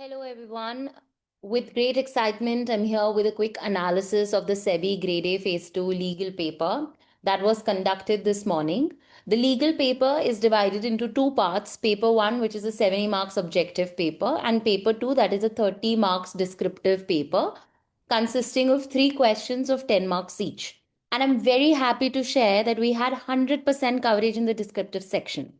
Hello, everyone. With great excitement, I'm here with a quick analysis of the SEBI Grade A Phase 2 legal paper that was conducted this morning. The legal paper is divided into two parts. Paper 1, which is a 70 marks objective paper, and paper 2, that is a 30 marks descriptive paper, consisting of 3 questions of 10 marks each. And I'm very happy to share that we had 100% coverage in the descriptive section.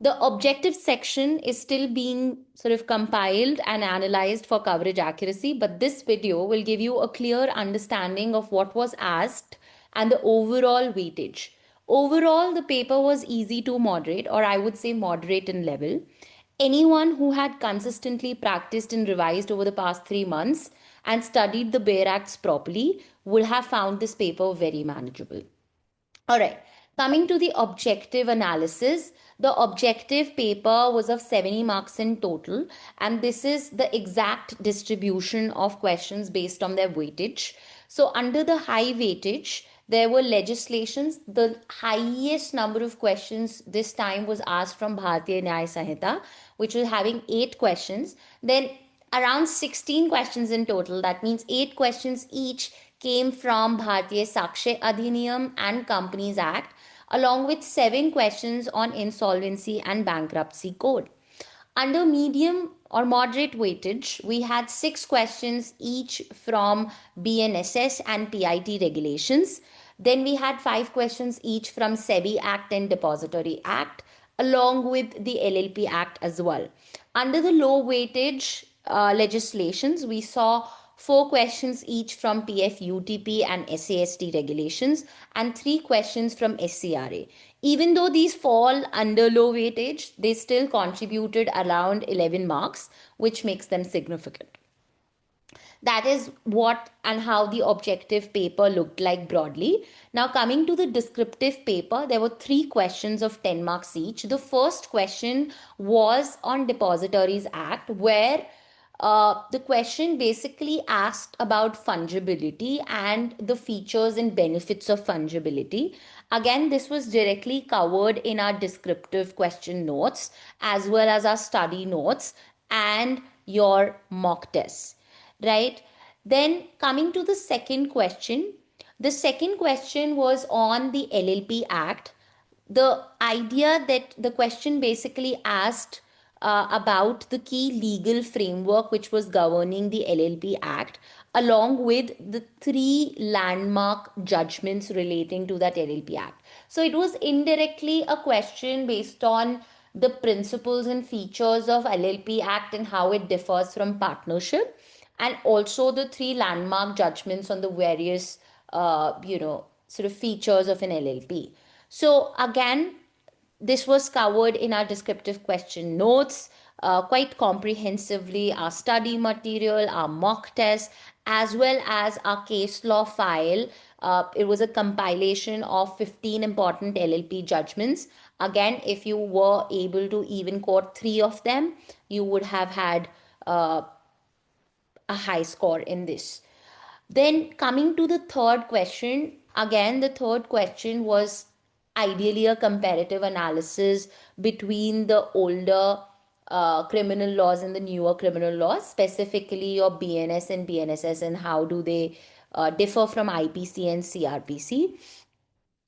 The objective section is still being sort of compiled and analyzed for coverage accuracy, but this video will give you a clear understanding of what was asked and the overall weightage. Overall, the paper was easy to moderate, or I would say moderate in level. Anyone who had consistently practiced and revised over the past 3 months and studied the bare acts properly would have found this paper very manageable. All right. Coming to the objective analysis, the objective paper was of 70 marks in total, and this is the exact distribution of questions based on their weightage. So, under the high weightage, there were legislations. The highest number of questions this time was asked from Bharatiya Nyaya Sanhita, which was having 8 questions. Then, around 16 questions in total, that means 8 questions each, came from Bharatiya Sakshya Adhiniyam and Companies Act, along with 7 questions on insolvency and bankruptcy code. Under medium or moderate weightage, we had 6 questions each from BNSS and PIT regulations. Then we had 5 questions each from SEBI Act and Depository Act, along with the LLP Act as well. Under the low weightage legislations, we saw 4 questions each from PFUTP and SAST regulations and 3 questions from SCRA. Even though these fall under low weightage, they still contributed around 11 marks, which makes them significant. That is what and how the objective paper looked like broadly. Now, coming to the descriptive paper, there were 3 questions of 10 marks each. The first question was on Depositories Act, where the question basically asked about fungibility and the features and benefits of fungibility. Again, this was directly covered in our descriptive question notes as well as our study notes and your mock tests, right? Then coming to the second question was on the LLP Act. The idea that the question basically asked about the key legal framework which was governing the LLP Act, along with the 3 landmark judgments relating to that LLP Act. So it was indirectly a question based on the principles and features of LLP Act and how it differs from partnership, and also the 3 landmark judgments on the various, sort of features of an LLP. So again, this was covered in our descriptive question notes quite comprehensively, our study material, our mock test, as well as our case law file. It was a compilation of 15 important LLP judgments. Again, if you were able to even quote 3 of them, you would have had a high score in this. Then coming to the third question, again, the third question was ideally a comparative analysis between the older criminal laws and the newer criminal laws, specifically your BNS and BNSS, and how do they differ from IPC and CRPC.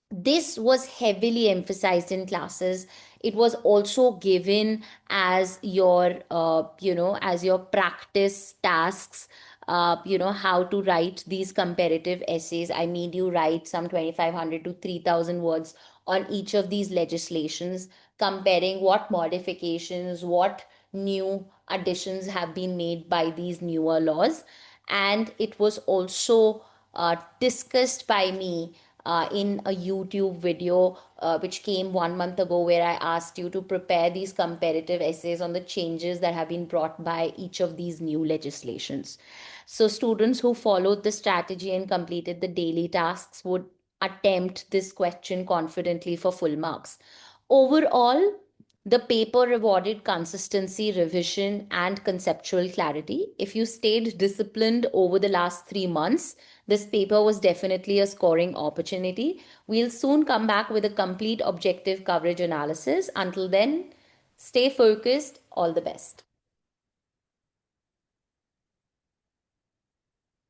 This was heavily emphasized in classes. It was also given as your as your practice tasks, how to write these comparative essays. I mean, you write some 2,500 to 3,000 words on each of these legislations, comparing what modifications, what new additions have been made by these newer laws. And it was also discussed by me in a YouTube video which came 1 month ago, where I asked you to prepare these comparative essays on the changes that have been brought by each of these new legislations. So students who followed the strategy and completed the daily tasks would attempt this question confidently for full marks. Overall, the paper rewarded consistency, revision, and conceptual clarity. If you stayed disciplined over the last 3 months, this paper was definitely a scoring opportunity. We'll soon come back with a complete objective coverage analysis. Until then, stay focused. All the best.